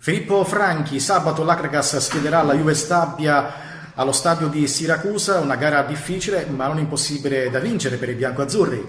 Filippo Franchi, sabato l'Akragas sfiderà la Juve Stabia allo stadio di Siracusa, una gara difficile ma non impossibile da vincere per i biancoazzurri.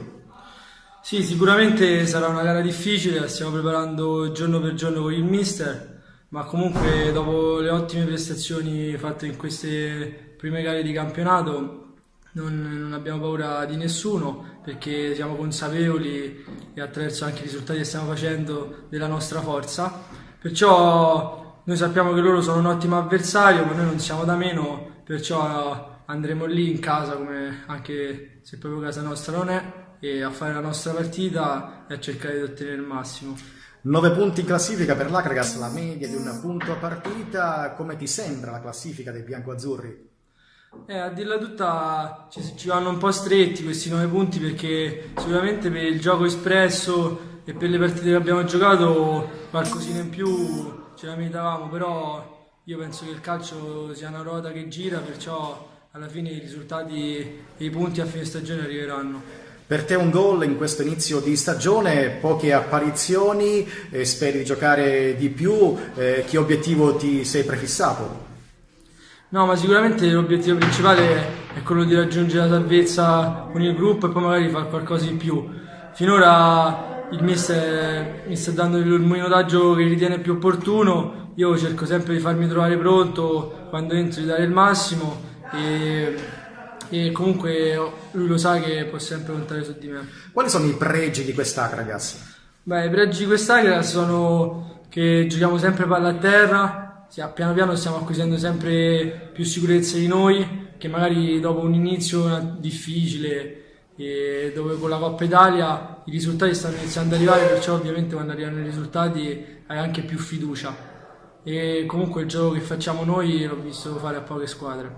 Sì, sicuramente sarà una gara difficile, la stiamo preparando giorno per giorno con il mister, ma comunque dopo le ottime prestazioni fatte in queste prime gare di campionato non abbiamo paura di nessuno, perché siamo consapevoli e attraverso anche i risultati che stiamo facendo della nostra forza. Perciò noi sappiamo che loro sono un ottimo avversario, ma noi non siamo da meno, perciò andremo lì in casa, come anche se proprio casa nostra non è, e a fare la nostra partita e a cercare di ottenere il massimo. 9 punti in classifica per l'Akragas, la media di un punto a partita. Come ti sembra la classifica dei biancoazzurri? A dirla tutta ci vanno un po' stretti questi 9 punti, perché sicuramente per il gioco espresso e per le partite che abbiamo giocato qualcosina in più ce la meritavamo, però io penso che il calcio sia una ruota che gira, perciò alla fine i risultati e i punti a fine stagione arriveranno. Per te un gol in questo inizio di stagione, poche apparizioni, speri di giocare di più, che obiettivo ti sei prefissato? No, ma sicuramente l'obiettivo principale è quello di raggiungere la salvezza con il gruppo e poi magari fare qualcosa in più. Finora il mister mi sta dando il minutaggio che ritiene più opportuno, io cerco sempre di farmi trovare pronto quando entro, di dare il massimo e comunque lui lo sa che può sempre contare su di me. Quali sono i pregi di quest'Akragas? Beh, i pregi di quest'area sono che giochiamo sempre palla a terra, piano piano stiamo acquisendo sempre più sicurezza di noi, che magari dopo un inizio difficile e dove con la Coppa Italia i risultati stanno iniziando ad arrivare, perciò ovviamente quando arrivano i risultati hai anche più fiducia, e comunque il gioco che facciamo noi l'ho visto fare a poche squadre.